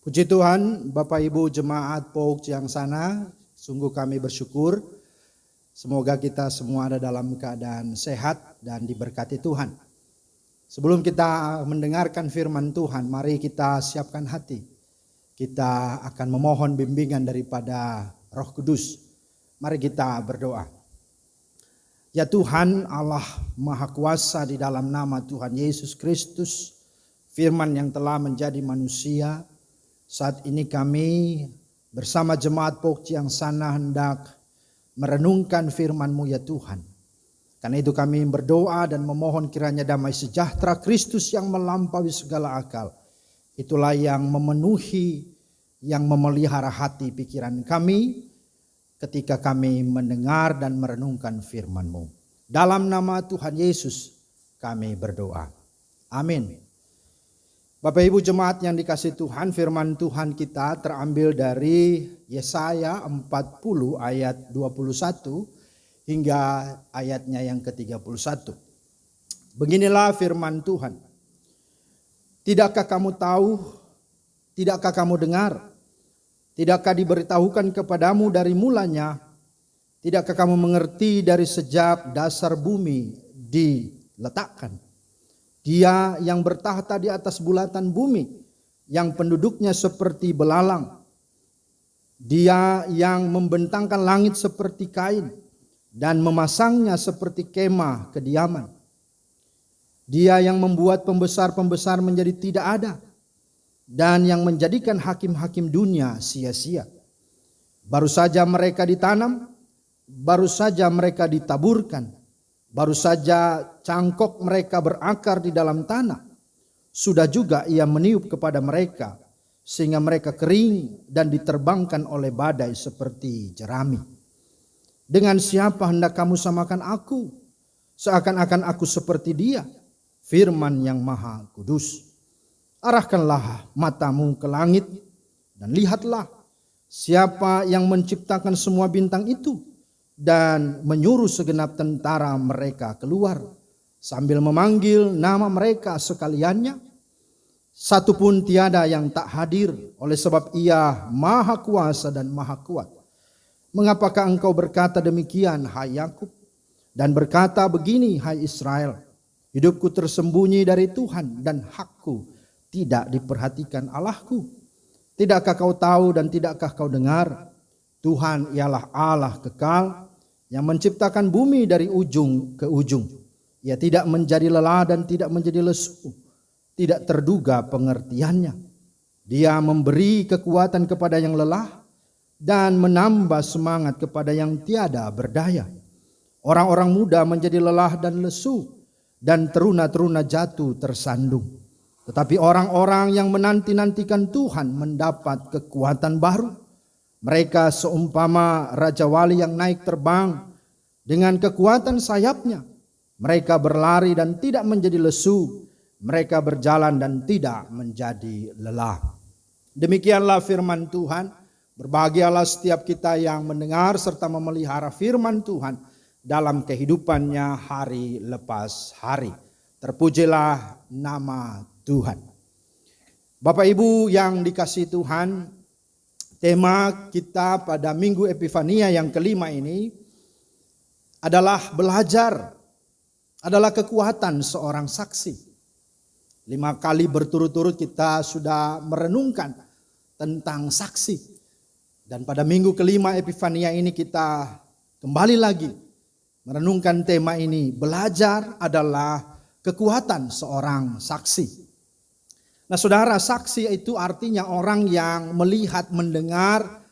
Puji Tuhan, Bapak Ibu Jemaat POUK Ciangsana, sungguh kami bersyukur. Semoga kita semua ada dalam keadaan sehat dan diberkati Tuhan. Sebelum kita mendengarkan firman Tuhan, mari kita siapkan hati. Kita akan memohon bimbingan daripada Roh Kudus. Mari kita berdoa. Ya Tuhan Allah Maha Kuasa, di dalam nama Tuhan Yesus Kristus, firman yang telah menjadi manusia, saat ini kami bersama jemaat POUK Ciangsana hendak merenungkan firman-Mu ya Tuhan. Karena itu kami berdoa dan memohon kiranya damai sejahtera Kristus yang melampaui segala akal, itulah yang memenuhi, yang memelihara hati pikiran kami ketika kami mendengar dan merenungkan firman-Mu. Dalam nama Tuhan Yesus kami berdoa. Amin. Bapak Ibu jemaat yang dikasihi Tuhan, firman Tuhan kita terambil dari Yesaya 40 ayat 21 hingga ayatnya yang ke-31. Beginilah firman Tuhan. Tidakkah kamu tahu? Tidakkah kamu dengar? Tidakkah diberitahukan kepadamu dari mulanya? Tidakkah kamu mengerti dari sejak dasar bumi diletakkan? Dia yang bertahta di atas bulatan bumi, yang penduduknya seperti belalang. Dia yang membentangkan langit seperti kain dan memasangnya seperti kemah kediaman. Dia yang membuat pembesar-pembesar menjadi tidak ada dan yang menjadikan hakim-hakim dunia sia-sia. Baru saja mereka ditanam, baru saja mereka ditaburkan. Baru saja cangkok mereka berakar di dalam tanah. Sudah juga ia meniup kepada mereka, sehingga mereka kering dan diterbangkan oleh badai seperti jerami. Dengan siapa hendak kamu samakan aku? Seakan-akan aku seperti dia, firman yang maha kudus. Arahkanlah matamu ke langit dan lihatlah siapa yang menciptakan semua bintang itu dan menyuruh segenap tentara mereka keluar sambil memanggil nama mereka sekaliannya. Satu pun tiada yang tak hadir, oleh sebab ia maha kuasa dan maha kuat. Mengapakah engkau berkata demikian, hai Yakub, dan berkata begini, hai Israel? Hidupku tersembunyi dari Tuhan dan hakku tidak diperhatikan Allahku. Tidakkah kau tahu dan tidakkah kau dengar? Tuhan ialah Allah kekal yang menciptakan bumi dari ujung ke ujung. Ia tidak menjadi lelah dan tidak menjadi lesu, tidak terduga pengertiannya. Dia memberi kekuatan kepada yang lelah dan menambah semangat kepada yang tiada berdaya. Orang-orang muda menjadi lelah dan lesu dan teruna-teruna jatuh tersandung. Tetapi orang-orang yang menanti-nantikan Tuhan mendapat kekuatan baru. Mereka seumpama Raja Wali yang naik terbang dengan kekuatan sayapnya. Mereka berlari dan tidak menjadi lesu. Mereka berjalan dan tidak menjadi lelah. Demikianlah firman Tuhan. Berbahagialah setiap kita yang mendengar serta memelihara firman Tuhan dalam kehidupannya hari lepas hari. Terpujilah nama Tuhan. Bapak Ibu yang dikasihi Tuhan, tema kita pada Minggu Epifania yang kelima ini adalah belajar, adalah kekuatan seorang saksi. 5 kali berturut-turut kita sudah merenungkan tentang saksi. Dan pada minggu kelima Epifania ini kita kembali lagi merenungkan tema ini. Belajar adalah kekuatan seorang saksi. Nah saudara, saksi itu artinya orang yang melihat, mendengar,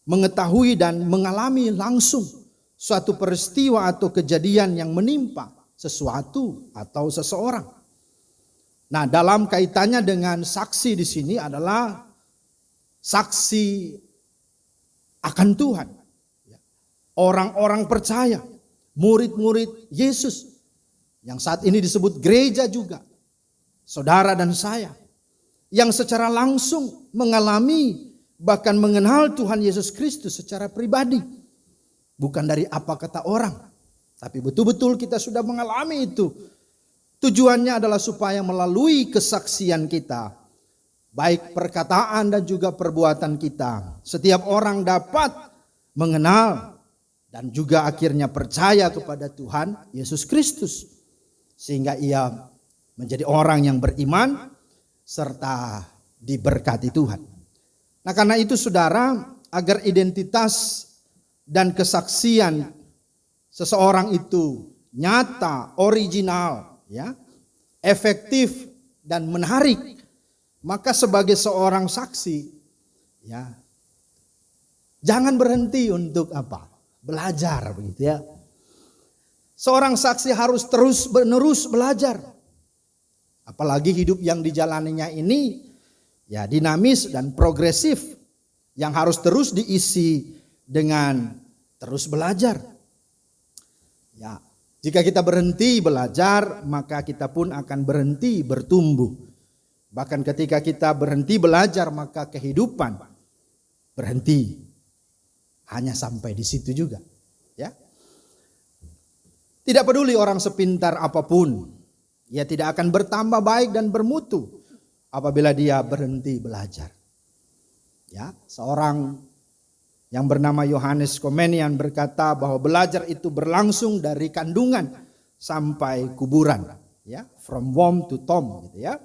mengetahui dan mengalami langsung suatu peristiwa atau kejadian yang menimpa sesuatu atau seseorang. Nah dalam kaitannya dengan saksi di sini adalah saksi akan Tuhan. Orang-orang percaya, murid-murid Yesus yang saat ini disebut gereja juga. Saudara dan saya yang secara langsung mengalami bahkan mengenal Tuhan Yesus Kristus secara pribadi. Bukan dari apa kata orang, tapi betul-betul kita sudah mengalami itu. Tujuannya adalah supaya melalui kesaksian kita baik perkataan dan juga perbuatan kita. Setiap orang dapat mengenal dan juga akhirnya percaya kepada Tuhan Yesus Kristus, sehingga ia menjadi orang yang beriman serta diberkati Tuhan. Nah, karena itu saudara, agar identitas dan kesaksian seseorang itu nyata, original, ya, efektif dan menarik, maka sebagai seorang saksi, ya, jangan berhenti untuk apa? Belajar, begitu ya. Seorang saksi harus terus menerus belajar. Apalagi hidup yang dijalaninya ini ya dinamis dan progresif, yang harus terus diisi dengan terus belajar. Ya, jika kita berhenti belajar, maka kita pun akan berhenti bertumbuh. Bahkan ketika kita berhenti belajar, maka kehidupan berhenti. Hanya sampai di situ juga, ya. Tidak peduli orang sepintar apapun, ia tidak akan bertambah baik dan bermutu apabila dia berhenti belajar. Ya, seorang yang bernama Yohanes Komenian berkata bahwa belajar itu berlangsung dari kandungan sampai kuburan, ya, from womb to tomb, gitu ya.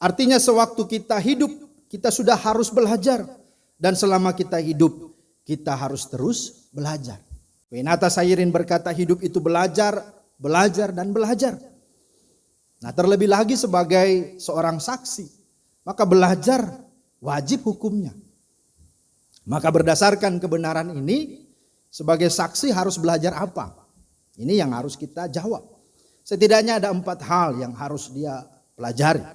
Artinya sewaktu kita hidup, kita sudah harus belajar, dan selama kita hidup, kita harus terus belajar. Penata Sairin berkata hidup itu belajar, belajar dan belajar. Nah, terlebih lagi sebagai seorang saksi, maka belajar wajib hukumnya. Maka berdasarkan kebenaran ini, sebagai saksi harus belajar apa? Ini yang harus kita jawab. Setidaknya ada 4 hal yang harus dia pelajari.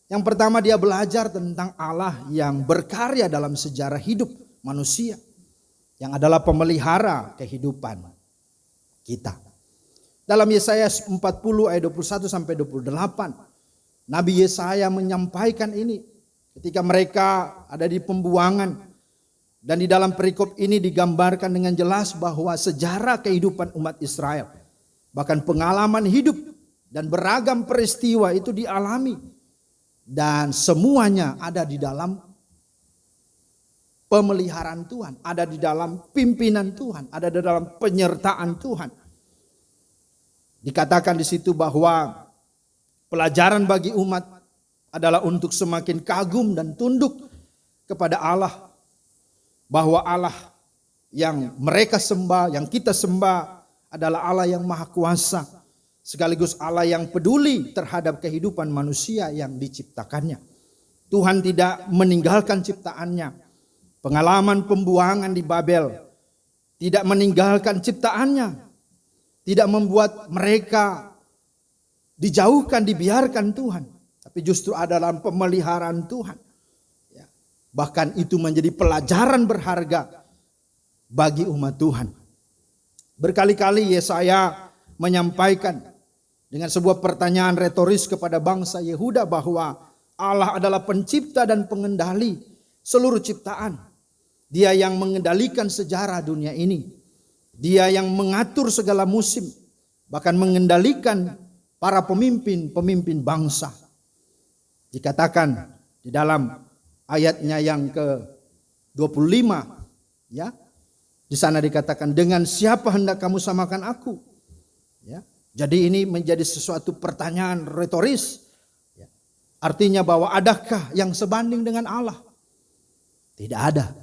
Yang pertama, dia belajar tentang Allah yang berkarya dalam sejarah hidup manusia, yang adalah pemelihara kehidupan kita. Dalam Yesaya 40 ayat 21 sampai 28, Nabi Yesaya menyampaikan ini ketika mereka ada di pembuangan. Dan di dalam perikop ini digambarkan dengan jelas bahwa sejarah kehidupan umat Israel, bahkan pengalaman hidup dan beragam peristiwa itu dialami. Dan semuanya ada di dalam pemeliharaan Tuhan, ada di dalam pimpinan Tuhan, ada di dalam penyertaan Tuhan. Dikatakan di situ bahwa pelajaran bagi umat adalah untuk semakin kagum dan tunduk kepada Allah, bahwa Allah yang mereka sembah, yang kita sembah adalah Allah yang maha kuasa, sekaligus Allah yang peduli terhadap kehidupan manusia yang diciptakannya. Tuhan tidak meninggalkan ciptaannya. Pengalaman pembuangan di Babel tidak meninggalkan ciptaannya, tidak membuat mereka dijauhkan, dibiarkan Tuhan, tapi justru ada dalam pemeliharaan Tuhan. Ya. Bahkan itu menjadi pelajaran berharga bagi umat Tuhan. Berkali-kali Yesaya menyampaikan dengan sebuah pertanyaan retoris kepada bangsa Yehuda bahwa Allah adalah pencipta dan pengendali seluruh ciptaan. Dia yang mengendalikan sejarah dunia ini. Dia yang mengatur segala musim, bahkan mengendalikan para pemimpin bangsa. Dikatakan di dalam ayatnya yang ke-25, ya. Di sana dikatakan, dengan siapa hendak kamu samakan aku? Ya. Jadi ini menjadi sesuatu pertanyaan retoris. Ya. Artinya bahwa adakah yang sebanding dengan Allah? Tidak ada.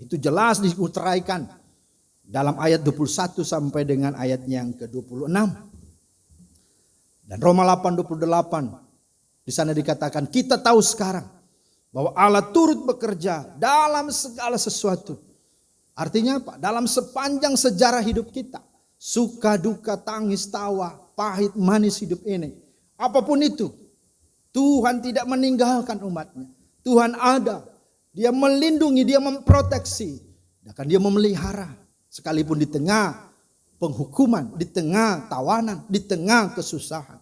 Itu jelas diuteraikan dalam ayat 21 sampai dengan ayatnya yang ke-26. Dan Roma 8:28 di sana dikatakan, kita tahu sekarang bahwa Allah turut bekerja dalam segala sesuatu. Artinya apa? Dalam sepanjang sejarah hidup kita, suka, duka, tangis, tawa, pahit, manis hidup ini, apapun itu, Tuhan tidak meninggalkan umatnya. Tuhan ada. Dia melindungi, dia memproteksi, dan dia memelihara. Sekalipun di tengah penghukuman, di tengah tawanan, di tengah kesusahan.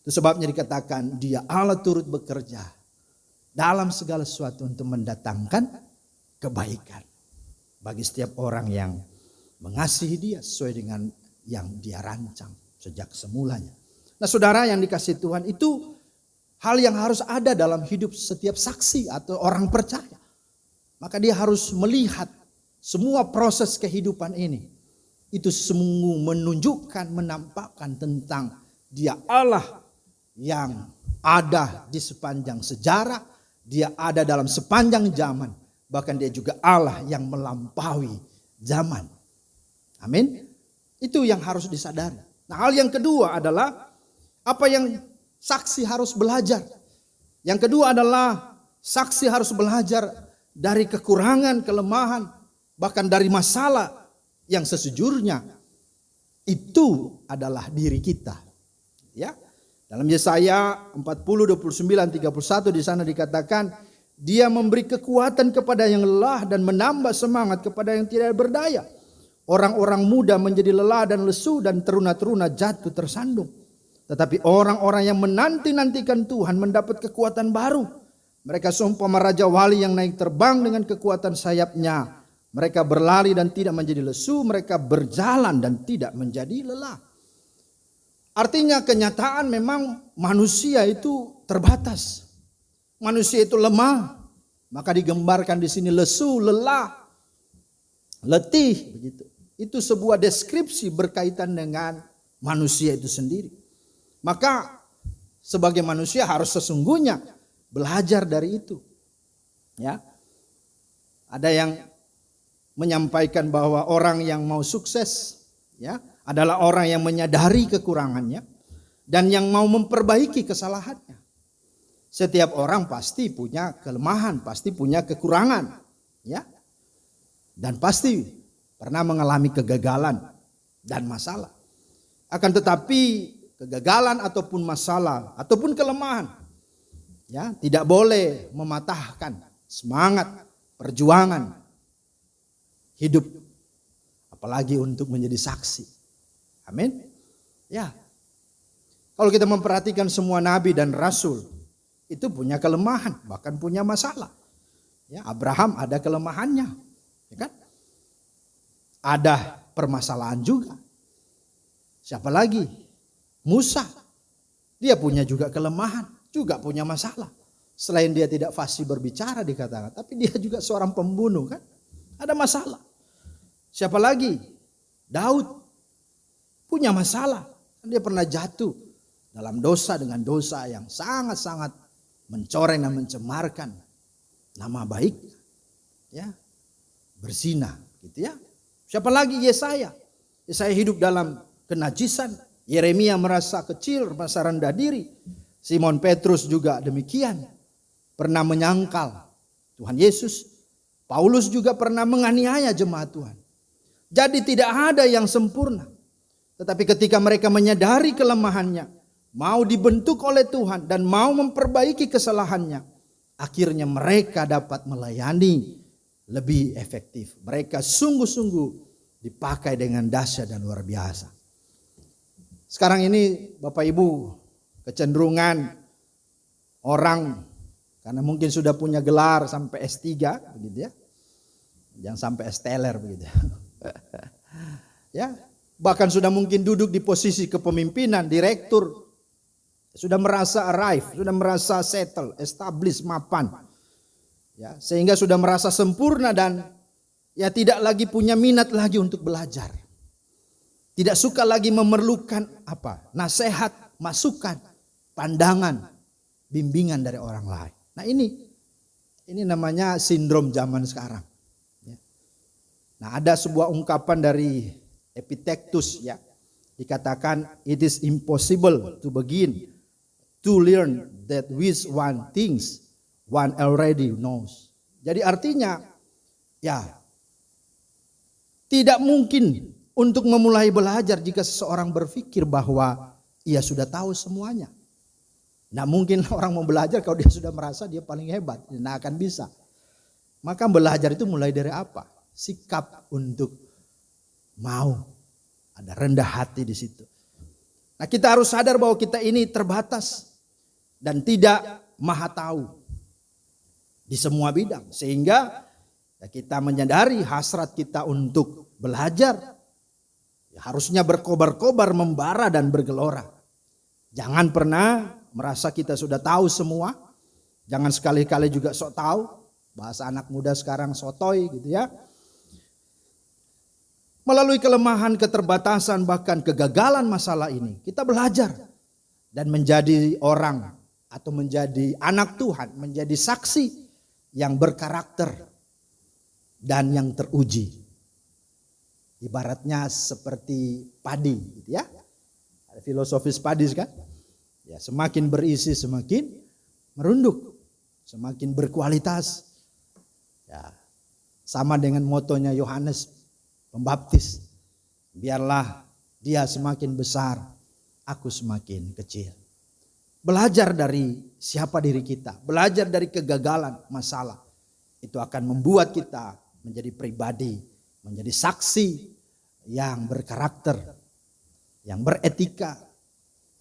Itu sebabnya dikatakan dia Allah turut bekerja dalam segala sesuatu untuk mendatangkan kebaikan bagi setiap orang yang mengasihi dia sesuai dengan yang dia rancang sejak semulanya. Nah saudara yang dikasihi Tuhan, itu hal yang harus ada dalam hidup setiap saksi atau orang percaya. Maka dia harus melihat semua proses kehidupan ini. Itu semua menunjukkan, menampakkan tentang dia Allah yang ada di sepanjang sejarah. Dia ada dalam sepanjang zaman. Bahkan dia juga Allah yang melampaui zaman. Amin. Itu yang harus disadari. Nah, hal yang kedua adalah apa yang saksi harus belajar. Yang kedua adalah saksi harus belajar dari kekurangan, kelemahan, bahkan dari masalah yang sesungguhnya itu adalah diri kita. Ya. Dalam Yesaya 40, 29, 31 di sana dikatakan, dia memberi kekuatan kepada yang lelah dan menambah semangat kepada yang tidak berdaya. Orang-orang muda menjadi lelah dan lesu dan teruna-teruna jatuh tersandung. Tetapi orang-orang yang menanti-nantikan Tuhan mendapat kekuatan baru. Mereka seumpama raja wali yang naik terbang dengan kekuatan sayapnya. Mereka berlari dan tidak menjadi lesu. Mereka berjalan dan tidak menjadi lelah. Artinya kenyataan memang manusia itu terbatas. Manusia itu lemah. Maka digambarkan di sini lesu, lelah, letih. Begitu. Itu sebuah deskripsi berkaitan dengan manusia itu sendiri. Maka sebagai manusia harus sesungguhnya belajar dari itu. Ya. Ada yang menyampaikan bahwa orang yang mau sukses ya adalah orang yang menyadari kekurangannya dan yang mau memperbaiki kesalahannya. Setiap orang pasti punya kelemahan, pasti punya kekurangan, ya. Dan pasti pernah mengalami kegagalan dan masalah. Akan tetapi kegagalan ataupun masalah ataupun kelemahan ya tidak boleh mematahkan semangat perjuangan hidup, apalagi untuk menjadi saksi. Amin. Ya. Kalau kita memperhatikan semua nabi dan rasul itu punya kelemahan, bahkan punya masalah. Ya, Abraham ada kelemahannya, ya kan? Ada permasalahan juga. Siapa lagi? Musa. Dia punya juga kelemahan, juga punya masalah. Selain dia tidak fasih berbicara dikatakan, tapi dia juga seorang pembunuh kan? Ada masalah. Siapa lagi? Daud punya masalah. Dia pernah jatuh dalam dosa dengan dosa yang sangat-sangat mencoreng dan mencemarkan nama baik. Ya, berzina, gitu ya. Siapa lagi? Yesaya. Yesaya hidup dalam kenajisan. Yeremia merasa kecil, merasa rendah diri. Simon Petrus juga demikian. Pernah menyangkal Tuhan Yesus. Paulus juga pernah menganiaya jemaat Tuhan. Jadi tidak ada yang sempurna. Tetapi ketika mereka menyadari kelemahannya, mau dibentuk oleh Tuhan dan mau memperbaiki kesalahannya, akhirnya mereka dapat melayani lebih efektif. Mereka sungguh-sungguh dipakai dengan dahsyat dan luar biasa. Sekarang ini Bapak Ibu, kecenderungan orang karena mungkin sudah punya gelar sampai S3 begitu ya. Jangan sampai S-teler begitu. Ya, bahkan sudah mungkin duduk di posisi kepemimpinan, direktur, sudah merasa arrive, sudah merasa settle, establish, mapan. Ya, sehingga sudah merasa sempurna dan ya tidak lagi punya minat lagi untuk belajar. Tidak suka lagi memerlukan apa? Nasihat, masukan, pandangan, bimbingan dari orang lain. Nah ini namanya sindrom zaman sekarang. Ya. Nah ada sebuah ungkapan dari Epictetus ya. Dikatakan it is impossible to begin to learn that which one thinks one already knows. Jadi artinya ya tidak mungkin untuk memulai belajar jika seseorang berpikir bahwa ia sudah tahu semuanya. Nah mungkin orang mau belajar kalau dia sudah merasa dia paling hebat. Tidak akan bisa. Maka belajar itu mulai dari apa? Sikap untuk mau. Ada rendah hati di situ. Nah kita harus sadar bahwa kita ini terbatas. Dan tidak maha tahu. Di semua bidang. Sehingga ya kita menyadari hasrat kita untuk belajar. Ya harusnya berkobar-kobar, membara dan bergelora. Jangan pernah merasa kita sudah tahu semua. Jangan sekali-kali juga sok tahu. Bahasa anak muda sekarang sotoy gitu ya. Melalui kelemahan, keterbatasan, bahkan kegagalan masalah ini, kita belajar dan menjadi orang atau menjadi anak Tuhan, menjadi saksi yang berkarakter dan yang teruji. Ibaratnya seperti padi gitu ya. Ada filosofis padi kan? Ya, semakin berisi semakin merunduk, semakin berkualitas. Ya, sama dengan motonya Yohanes Pembaptis, biarlah dia semakin besar, aku semakin kecil. Belajar dari siapa diri kita, belajar dari kegagalan, masalah. Itu akan membuat kita menjadi pribadi, menjadi saksi yang berkarakter, yang beretika,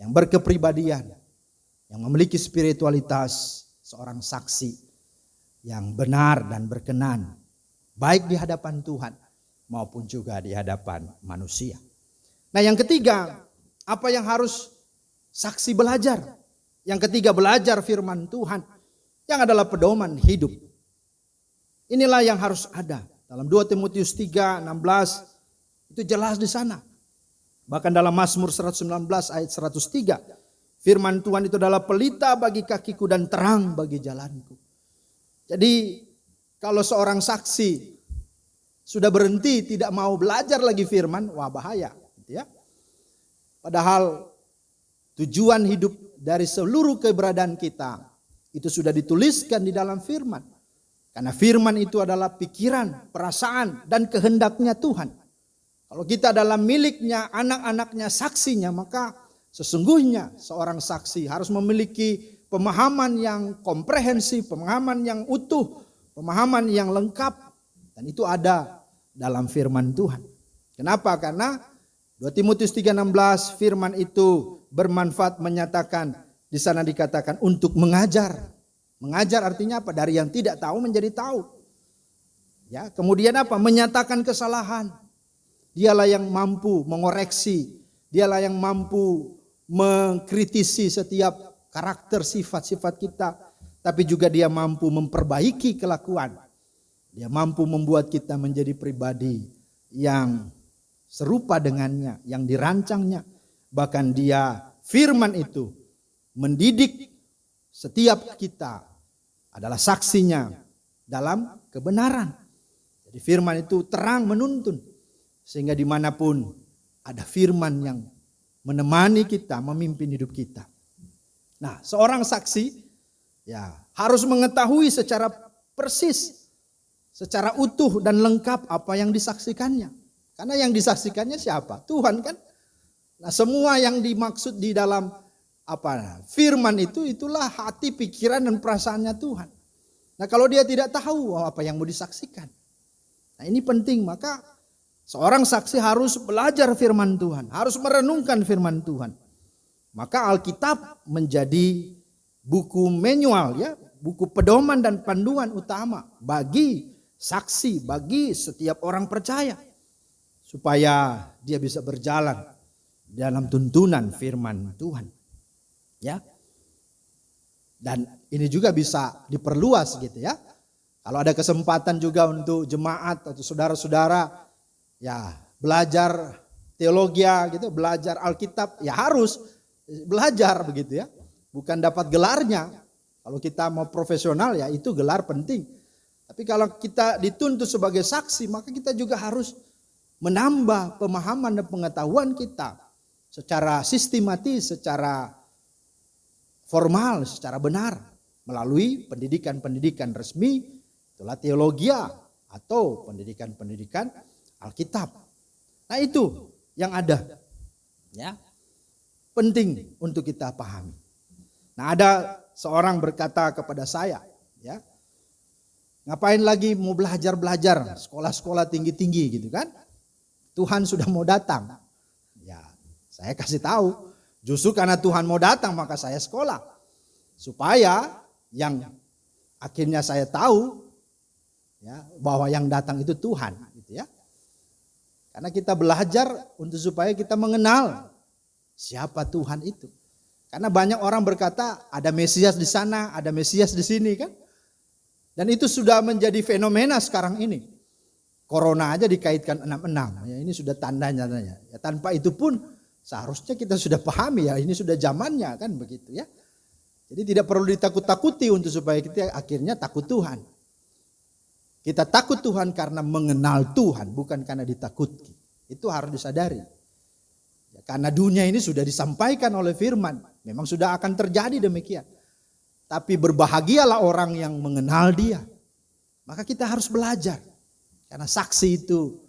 yang berkepribadian, yang memiliki spiritualitas, seorang saksi yang benar dan berkenan, baik di hadapan Tuhan maupun juga di hadapan manusia. Nah, yang ketiga, apa yang harus saksi belajar? Yang ketiga, belajar firman Tuhan yang adalah pedoman hidup. Inilah yang harus ada. Dalam 2 Timotius 3:16 itu jelas di sana. Bahkan dalam Mazmur 119 ayat 103, firman Tuhan itu adalah pelita bagi kakiku dan terang bagi jalanku. Jadi kalau seorang saksi sudah berhenti tidak mau belajar lagi firman, wah bahaya, gitu ya. Padahal tujuan hidup dari seluruh keberadaan kita itu sudah dituliskan di dalam firman. Karena firman itu adalah pikiran, perasaan, dan kehendaknya Tuhan. Kalau kita adalah miliknya, anak-anaknya, saksinya, maka sesungguhnya seorang saksi harus memiliki pemahaman yang komprehensif, pemahaman yang utuh, pemahaman yang lengkap. Dan itu ada dalam firman Tuhan. Kenapa? Karena 2 Timotius 3:16 firman itu bermanfaat, menyatakan di sana dikatakan untuk mengajar. Mengajar artinya apa? Dari yang tidak tahu menjadi tahu. Ya, kemudian apa? Menyatakan kesalahan. Dialah yang mampu mengoreksi, dialah yang mampu mengkritisi setiap karakter sifat-sifat kita, tapi juga dia mampu memperbaiki kelakuan. Dia mampu membuat kita menjadi pribadi yang serupa dengannya, yang dirancangnya. Bahkan dia firman itu mendidik setiap kita adalah saksinya dalam kebenaran. Jadi firman itu terang menuntun. Sehingga dimanapun ada firman yang menemani kita, memimpin hidup kita. Nah, seorang saksi ya harus mengetahui secara persis, secara utuh dan lengkap apa yang disaksikannya. Karena yang disaksikannya siapa? Tuhan kan. Nah, semua yang dimaksud di dalam firman itu, itulah hati, pikiran, dan perasaannya Tuhan. Nah, kalau dia tidak tahu apa yang mau disaksikan. Nah, ini penting. Maka seorang saksi harus belajar firman Tuhan, harus merenungkan firman Tuhan. Maka Alkitab menjadi buku manual, ya, buku pedoman dan panduan utama bagi saksi, bagi setiap orang percaya, supaya dia bisa berjalan dalam tuntunan firman Tuhan. Ya. Dan ini juga bisa diperluas gitu ya. Kalau ada kesempatan juga untuk jemaat atau saudara-saudara ya belajar teologi gitu, belajar Alkitab, ya harus belajar begitu ya. Bukan dapat gelarnya. Kalau kita mau profesional ya itu gelar penting. Tapi kalau kita dituntut sebagai saksi, maka kita juga harus menambah pemahaman dan pengetahuan kita secara sistematis, secara formal, secara benar melalui pendidikan-pendidikan resmi, itulah teologi atau pendidikan-pendidikan Alkitab. Nah, itu yang ada. Ya. Penting untuk kita pahami. Nah, ada seorang berkata kepada saya, ya. Ngapain lagi mau belajar sekolah-sekolah tinggi-tinggi gitu kan? Tuhan sudah mau datang. Ya, saya kasih tahu, justru karena Tuhan mau datang maka saya sekolah. Supaya yang akhirnya saya tahu ya, bahwa yang datang itu Tuhan gitu ya. Karena kita belajar untuk supaya kita mengenal siapa Tuhan itu. Karena banyak orang berkata ada Mesias di sana, ada Mesias di sini kan. Dan itu sudah menjadi fenomena sekarang ini. Corona aja dikaitkan 66. Ya, ini sudah tandanya. Ya, tanpa itu pun seharusnya kita sudah pahami ya ini sudah zamannya kan begitu ya. Jadi tidak perlu ditakut-takuti untuk supaya kita akhirnya takut Tuhan. Kita takut Tuhan karena mengenal Tuhan, bukan karena ditakuti. Itu harus disadari. Ya, karena dunia ini sudah disampaikan oleh firman. Memang sudah akan terjadi demikian. Tapi berbahagialah orang yang mengenal Dia. Maka kita harus belajar. Karena saksi itu,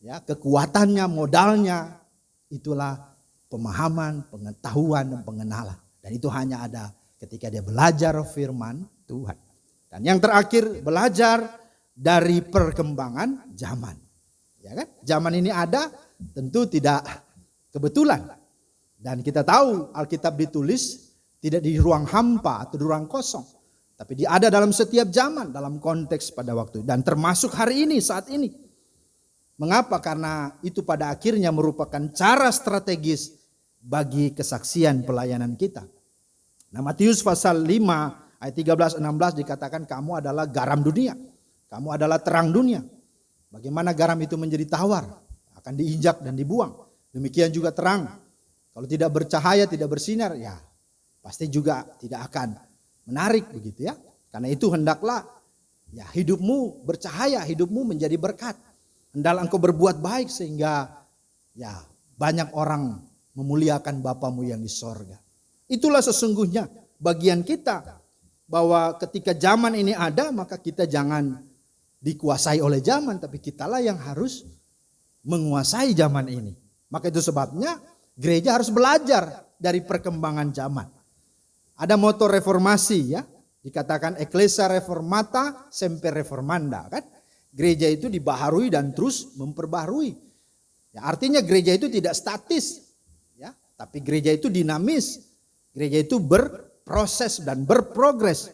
ya kekuatannya, modalnya, itulah pemahaman, pengetahuan, dan pengenalan. Dan itu hanya ada ketika dia belajar firman Tuhan. Dan yang terakhir, belajar dari perkembangan zaman. Ya kan? Zaman ini ada, tentu tidak kebetulan. Dan kita tahu Alkitab ditulis tidak di ruang hampa atau di ruang kosong. Tapi dia ada dalam setiap zaman, dalam konteks pada waktu. Dan termasuk hari ini, saat ini. Mengapa? Karena itu pada akhirnya merupakan cara strategis bagi kesaksian pelayanan kita. Nah, Matius pasal 5 ayat 13-16 dikatakan kamu adalah garam dunia. Kamu adalah terang dunia. Bagaimana garam itu menjadi tawar? Akan diinjak dan dibuang. Demikian juga terang. Kalau tidak bercahaya, tidak bersinar, ya pasti juga tidak akan menarik begitu ya. Karena itu hendaklah ya hidupmu bercahaya, hidupmu menjadi berkat. Hendaklah engkau berbuat baik sehingga ya banyak orang memuliakan Bapamu yang di sorga. Itulah sesungguhnya bagian kita. Bahwa ketika zaman ini ada maka kita jangan dikuasai oleh zaman. Tapi kitalah yang harus menguasai zaman ini. Maka itu sebabnya gereja harus belajar dari perkembangan zaman. Ada moto reformasi ya, dikatakan Ecclesia Reformata Semper Reformanda kan. Gereja itu dibaharui dan terus memperbaharui. Ya, artinya gereja itu tidak statis ya, tapi gereja itu dinamis. Gereja itu berproses dan berprogres.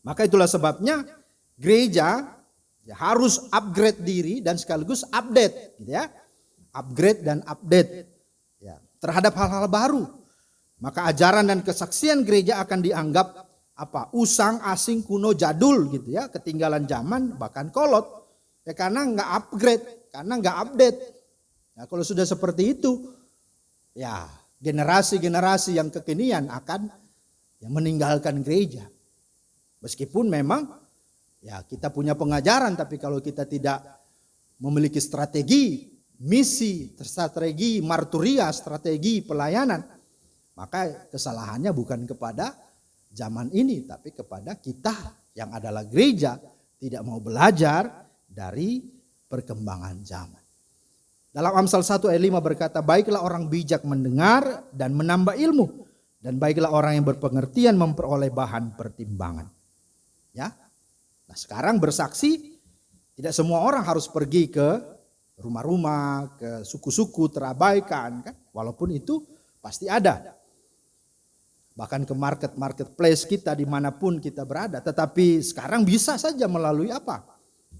Maka itulah sebabnya gereja ya, harus upgrade diri dan sekaligus update gitu ya. Upgrade dan update ya, terhadap hal-hal baru. Maka ajaran dan kesaksian gereja akan dianggap usang, asing, kuno, jadul gitu ya, ketinggalan zaman bahkan kolot. Ya karena nggak upgrade, karena nggak update. Nah, kalau sudah seperti itu, ya generasi-generasi yang kekinian akan ya, meninggalkan gereja. Meskipun memang ya kita punya pengajaran, tapi kalau kita tidak memiliki strategi, misi, strategi marturia, strategi pelayanan, maka kesalahannya bukan kepada zaman ini, tapi kepada kita yang adalah gereja tidak mau belajar dari perkembangan zaman. Dalam Amsal 1 ayat 5 berkata, baiklah orang bijak mendengar dan menambah ilmu, dan baiklah orang yang berpengertian memperoleh bahan pertimbangan. Ya, nah sekarang bersaksi tidak semua orang harus pergi ke rumah-rumah, ke suku-suku terabaikan kan, walaupun itu pasti ada. Bahkan ke marketplace kita dimanapun kita berada. Tetapi sekarang bisa saja melalui apa?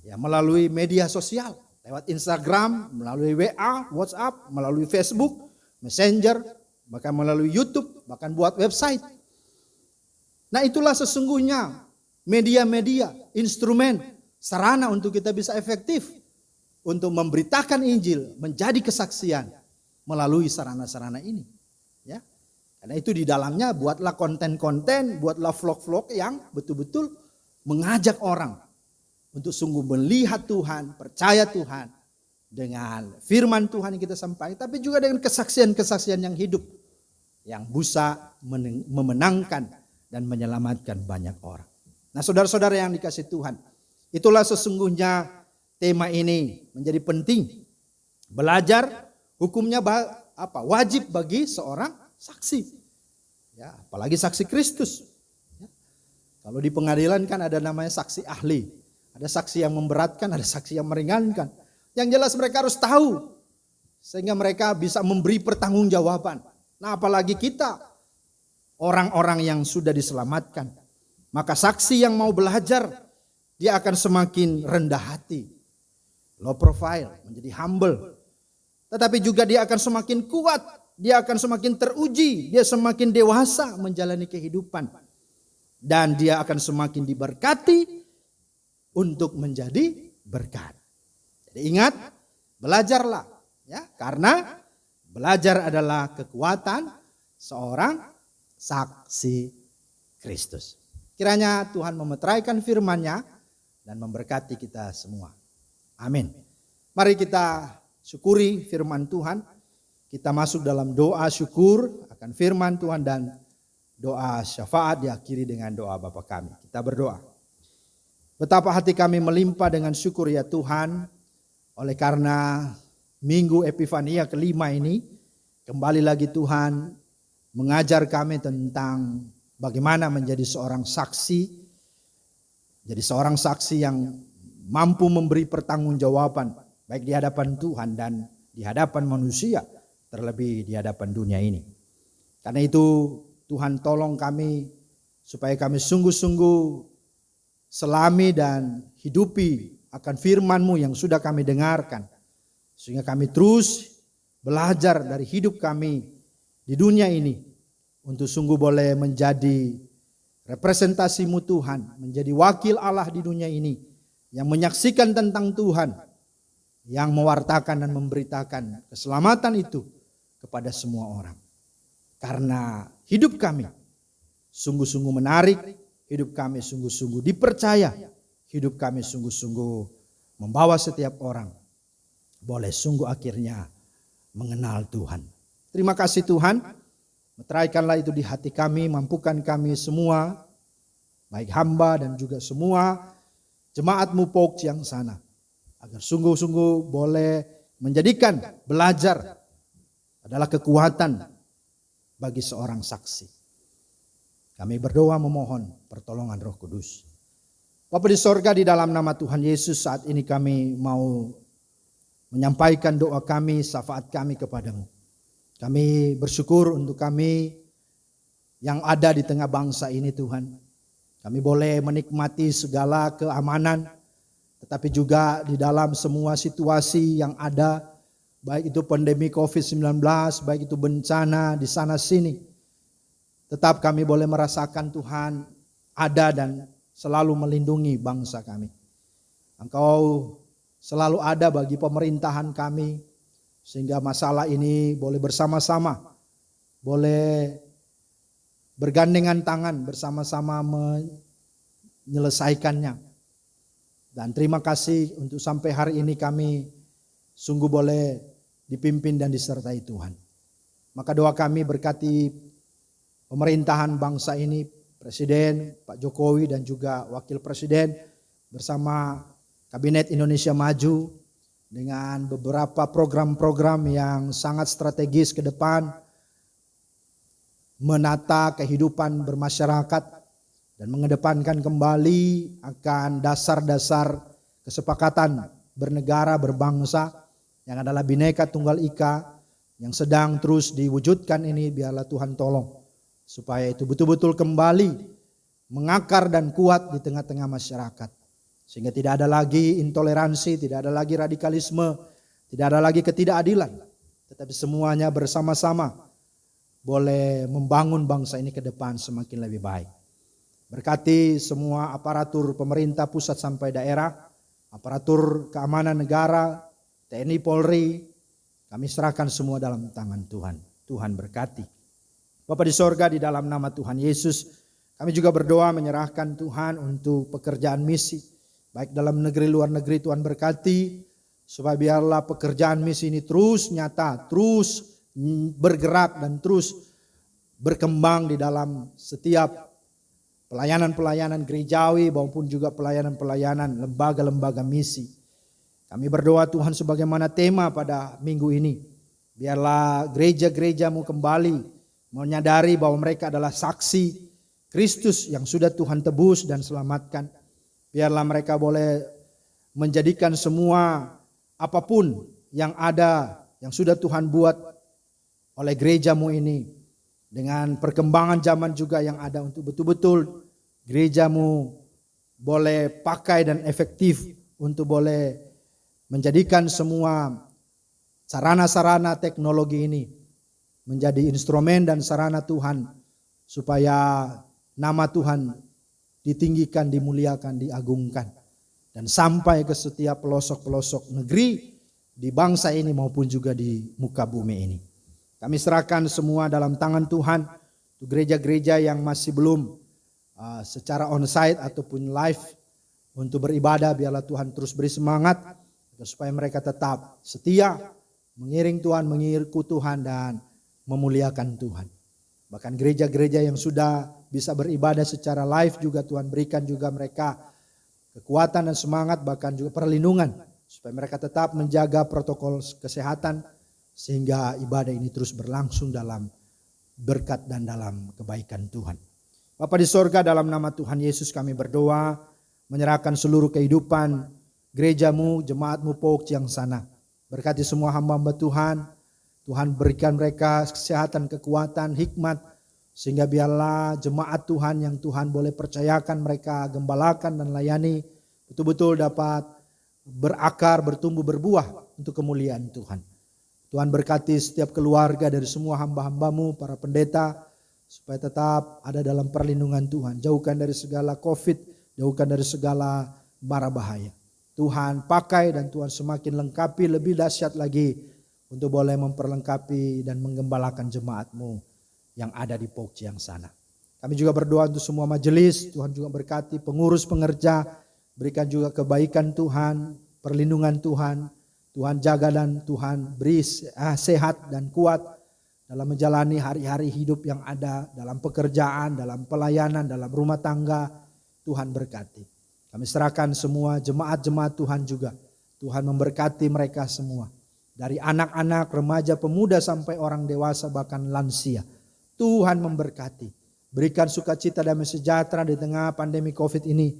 Ya melalui media sosial. Lewat Instagram, melalui WA, WhatsApp, melalui Facebook, Messenger, bahkan melalui YouTube, bahkan buat website. Nah itulah sesungguhnya media-media, instrumen, sarana untuk kita bisa efektif. Untuk memberitakan Injil, menjadi kesaksian melalui sarana-sarana ini. Ya. Karena itu di dalamnya buatlah konten-konten, buatlah vlog-vlog yang betul-betul mengajak orang untuk sungguh melihat Tuhan, percaya Tuhan dengan firman Tuhan yang kita sampaikan, tapi juga dengan kesaksian-kesaksian yang hidup yang bisa memenangkan dan menyelamatkan banyak orang. Nah, saudara-saudara yang dikasihi Tuhan, itulah sesungguhnya tema ini menjadi penting. Belajar hukumnya wajib bagi seorang saksi, ya, apalagi saksi Kristus. Ya. Kalau di pengadilan kan ada namanya saksi ahli, ada saksi yang memberatkan, ada saksi yang meringankan. Yang jelas mereka harus tahu, sehingga mereka bisa memberi pertanggungjawaban. Nah, apalagi kita, orang-orang yang sudah diselamatkan, maka saksi yang mau belajar, dia akan semakin rendah hati, low profile, menjadi humble. Tetapi juga dia akan semakin kuat dia akan semakin teruji, dia semakin dewasa menjalani kehidupan. Dan dia akan semakin diberkati untuk menjadi berkat. Jadi ingat, belajarlah ya, karena belajar adalah kekuatan seorang saksi Kristus. Kiranya Tuhan memeteraikan firman-Nya dan memberkati kita semua. Amin. Mari kita syukuri firman Tuhan. Kita masuk dalam doa syukur akan firman Tuhan dan doa syafaat diakhiri dengan doa Bapa kami. Kita berdoa. Betapa hati kami melimpah dengan syukur ya Tuhan. Oleh karena Minggu Epifania kelima ini, kembali lagi Tuhan mengajar kami tentang bagaimana menjadi seorang saksi. Jadi seorang saksi yang mampu memberi pertanggungjawaban baik di hadapan Tuhan dan di hadapan manusia, terlebih di hadapan dunia ini. Karena itu Tuhan tolong kami supaya kami sungguh-sungguh selami dan hidupi akan firman-Mu yang sudah kami dengarkan. Sehingga kami terus belajar dari hidup kami di dunia ini untuk sungguh boleh menjadi representasi-Mu Tuhan, menjadi wakil Allah di dunia ini yang menyaksikan tentang Tuhan, yang mewartakan dan memberitakan keselamatan itu kepada semua orang. Karena hidup kami sungguh-sungguh menarik, hidup kami sungguh-sungguh dipercaya, hidup kami sungguh-sungguh membawa setiap orang boleh sungguh akhirnya mengenal Tuhan. Terima kasih Tuhan, meteraikanlah itu di hati kami, mampukan kami semua, baik hamba dan juga semua jemaat-Mu Pok yang sana, agar sungguh-sungguh boleh menjadikan belajar adalah kekuatan bagi seorang saksi. Kami berdoa memohon pertolongan Roh Kudus. Bapa di sorga, di dalam nama Tuhan Yesus saat ini kami mau menyampaikan doa kami, syafaat kami kepadamu. Kami bersyukur untuk kami yang ada di tengah bangsa ini Tuhan. Kami boleh menikmati segala keamanan, tetapi juga di dalam semua situasi yang ada, baik itu pandemi COVID-19, baik itu bencana di sana sini. Tetap kami boleh merasakan Tuhan ada dan selalu melindungi bangsa kami. Engkau selalu ada bagi pemerintahan kami, sehingga masalah ini boleh bersama-sama, boleh bergandengan tangan bersama-sama menyelesaikannya. Dan terima kasih untuk sampai hari ini kami sungguh boleh dipimpin dan disertai Tuhan. Maka doa kami berkati pemerintahan bangsa ini, Presiden Pak Jokowi dan juga Wakil Presiden bersama Kabinet Indonesia Maju dengan beberapa program-program yang sangat strategis ke depan, menata kehidupan bermasyarakat dan mengedepankan kembali akan dasar-dasar kesepakatan bernegara, berbangsa yang adalah Bhinneka Tunggal Ika yang sedang terus diwujudkan ini. Biarlah Tuhan tolong supaya itu betul-betul kembali mengakar dan kuat di tengah-tengah masyarakat. Sehingga tidak ada lagi intoleransi, tidak ada lagi radikalisme, tidak ada lagi ketidakadilan. Tetapi semuanya bersama-sama boleh membangun bangsa ini ke depan semakin lebih baik. Berkati semua aparatur pemerintah pusat sampai daerah, aparatur keamanan negara, TNI Polri, kami serahkan semua dalam tangan Tuhan. Tuhan berkati. Bapa di sorga, di dalam nama Tuhan Yesus, kami juga berdoa menyerahkan Tuhan untuk pekerjaan misi. Baik dalam negeri, luar negeri, Tuhan berkati. Supaya biarlah pekerjaan misi ini terus nyata, terus bergerak dan terus berkembang di dalam setiap pelayanan-pelayanan gerejawi maupun juga pelayanan-pelayanan lembaga-lembaga misi. Kami berdoa Tuhan sebagaimana tema pada minggu ini. Biarlah gereja-gerejamu kembali menyadari bahwa mereka adalah saksi Kristus yang sudah Tuhan tebus dan selamatkan. Biarlah mereka boleh menjadikan semua apapun yang ada, yang sudah Tuhan buat oleh gerejamu ini. Dengan perkembangan zaman juga yang ada untuk betul-betul gerejamu boleh pakai dan efektif untuk boleh menjadikan semua sarana-sarana teknologi ini menjadi instrumen dan sarana Tuhan supaya nama Tuhan ditinggikan, dimuliakan, diagungkan dan sampai ke setiap pelosok-pelosok negeri di bangsa ini maupun juga di muka bumi ini. Kami serahkan semua dalam tangan Tuhan. Untuk gereja-gereja yang masih belum secara onsite ataupun live untuk beribadah, biarlah Tuhan terus beri semangat supaya mereka tetap setia mengiring Tuhan, mengikuti Tuhan dan memuliakan Tuhan. Bahkan gereja-gereja yang sudah bisa beribadah secara live juga Tuhan berikan juga mereka kekuatan dan semangat, bahkan juga perlindungan supaya mereka tetap menjaga protokol kesehatan sehingga ibadah ini terus berlangsung dalam berkat dan dalam kebaikan Tuhan. Bapa di sorga, dalam nama Tuhan Yesus kami berdoa, menyerahkan seluruh kehidupan gerejamu, jemaatmu Pouk Chiang Sana. Berkati semua hamba-hamba Tuhan. Tuhan berikan mereka kesehatan, kekuatan, hikmat, sehingga biarlah jemaat Tuhan yang Tuhan boleh percayakan mereka gembalakan dan layani betul-betul dapat berakar, bertumbuh, berbuah untuk kemuliaan Tuhan. Tuhan berkati setiap keluarga dari semua hamba-hambamu, para pendeta, supaya tetap ada dalam perlindungan Tuhan. Jauhkan dari segala COVID, jauhkan dari segala mara bahaya. Tuhan pakai dan Tuhan semakin lengkapi, lebih dahsyat lagi untuk boleh memperlengkapi dan menggembalakan jemaatmu yang ada di Pouk Chiang Sana. Kami juga berdoa untuk semua majelis, Tuhan juga berkati pengurus pengerja, berikan juga kebaikan Tuhan, perlindungan Tuhan. Tuhan jaga dan Tuhan beri sehat dan kuat dalam menjalani hari-hari hidup yang ada, dalam pekerjaan, dalam pelayanan, dalam rumah tangga. Tuhan berkati. Kami serahkan semua jemaat-jemaat Tuhan juga. Tuhan memberkati mereka semua. Dari anak-anak, remaja, pemuda sampai orang dewasa bahkan lansia. Tuhan memberkati. Berikan sukacita dan sejahtera di tengah pandemi COVID ini.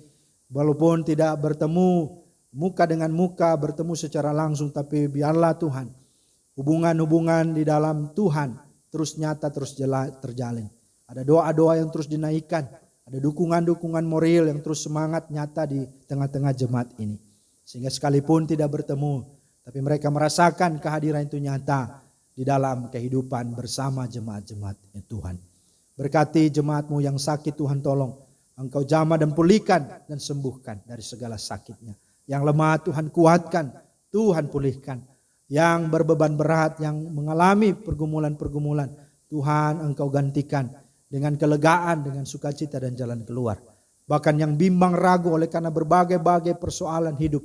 Walaupun tidak bertemu muka dengan muka, bertemu secara langsung, tapi biarlah Tuhan hubungan-hubungan di dalam Tuhan terus nyata, terus terjalin. Ada doa-doa yang terus dinaikkan, ada dukungan-dukungan moral yang terus semangat nyata di tengah-tengah jemaat ini. Sehingga sekalipun tidak bertemu, tapi mereka merasakan kehadiran itu nyata di dalam kehidupan bersama jemaat-jemaat Tuhan. Berkati jemaatmu yang sakit, Tuhan tolong Engkau jamah dan pulihkan dan sembuhkan dari segala sakitnya. Yang lemah Tuhan kuatkan, Tuhan pulihkan. Yang berbeban berat, yang mengalami pergumulan-pergumulan, Tuhan Engkau gantikan dengan kelegaan, dengan sukacita dan jalan keluar. Bahkan yang bimbang ragu oleh karena berbagai-bagai persoalan hidup,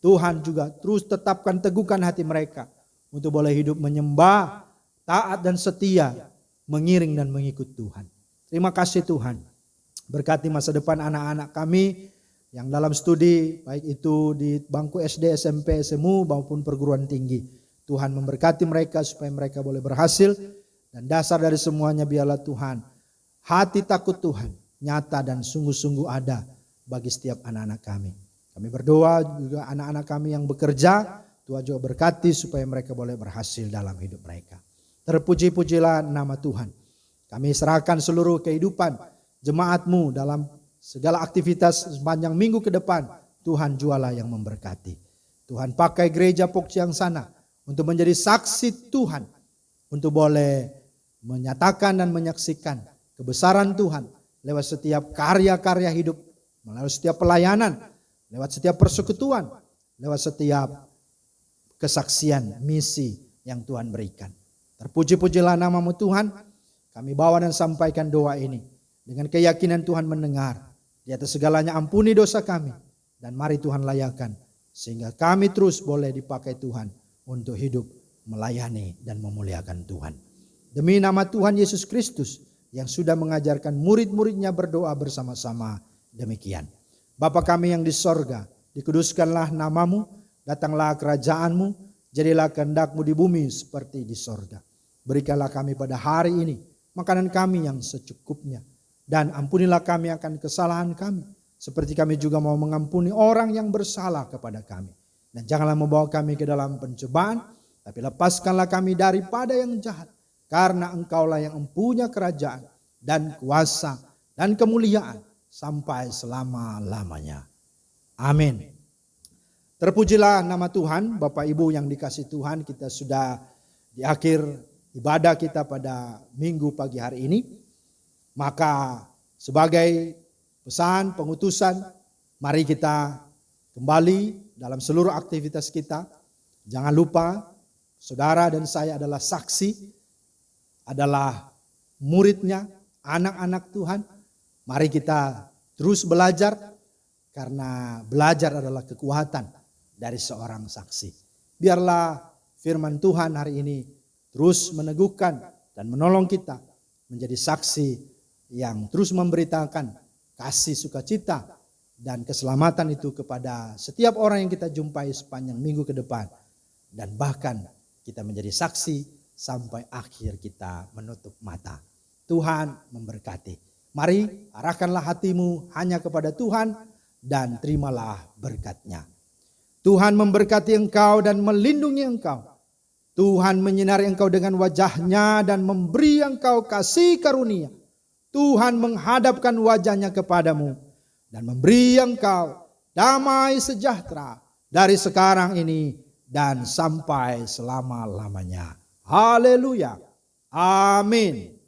Tuhan juga terus tetapkan teguhkan hati mereka untuk boleh hidup menyembah, taat dan setia, mengiring dan mengikut Tuhan. Terima kasih Tuhan. Berkati masa depan anak-anak kami yang dalam studi, baik itu di bangku SD, SMP, SMU maupun perguruan tinggi. Tuhan memberkati mereka supaya mereka boleh berhasil. Dan dasar dari semuanya biarlah Tuhan, hati takut Tuhan nyata dan sungguh-sungguh ada bagi setiap anak-anak kami. Kami berdoa juga anak-anak kami yang bekerja, Tuhan juga berkati supaya mereka boleh berhasil dalam hidup mereka. Terpuji-pujilah nama Tuhan. Kami serahkan seluruh kehidupan jemaatmu dalam segala aktivitas sepanjang minggu ke depan. Tuhan jualah yang memberkati. Tuhan pakai gereja Pouk Chiang Sana untuk menjadi saksi Tuhan. Untuk boleh menyatakan dan menyaksikan kebesaran Tuhan lewat setiap karya-karya hidup. Melalui setiap pelayanan. Lewat setiap persekutuan. Lewat setiap kesaksian, misi yang Tuhan berikan. Terpuji-pujilah namamu Tuhan. Kami bawa dan sampaikan doa ini. Dengan keyakinan Tuhan mendengar. Di atas segalanya ampuni dosa kami. Dan mari Tuhan layakan. Sehingga kami terus boleh dipakai Tuhan. Untuk hidup melayani dan memuliakan Tuhan. Demi nama Tuhan Yesus Kristus. Yang sudah mengajarkan murid-muridnya berdoa bersama-sama. Demikian. Bapa kami yang di sorga. Dikuduskanlah namamu. Datanglah kerajaanmu. Jadilah kehendakmu di bumi seperti di sorga. Berikanlah kami pada hari ini makanan kami yang secukupnya. Dan ampunilah kami akan kesalahan kami. Seperti kami juga mau mengampuni orang yang bersalah kepada kami. Dan janganlah membawa kami ke dalam pencobaan. Tapi lepaskanlah kami daripada yang jahat. Karena engkaulah yang mempunyai kerajaan dan kuasa dan kemuliaan. Sampai selama-lamanya. Amin. Terpujilah nama Tuhan. Bapak Ibu yang dikasihi Tuhan, kita sudah di akhir ibadah kita pada minggu pagi hari ini. Maka sebagai pesan pengutusan, mari kita kembali dalam seluruh aktivitas kita. Jangan lupa, saudara dan saya adalah saksi, adalah muridnya, anak-anak Tuhan. Mari kita terus belajar, karena belajar adalah kekuatan dari seorang saksi. Biarlah firman Tuhan hari ini terus meneguhkan dan menolong kita menjadi saksi yang terus memberitakan kasih sukacita dan keselamatan itu kepada setiap orang yang kita jumpai sepanjang minggu ke depan. Dan bahkan kita menjadi saksi sampai akhir kita menutup mata. Tuhan memberkati. Mari arahkanlah hatimu hanya kepada Tuhan dan terimalah berkat-Nya. Tuhan memberkati engkau dan melindungi engkau. Tuhan menyinari engkau dengan wajah-Nya dan memberi engkau kasih karunia. Tuhan menghadapkan wajah-Nya kepadamu dan memberi engkau damai sejahtera dari sekarang ini dan sampai selama-lamanya. Haleluya. Amin.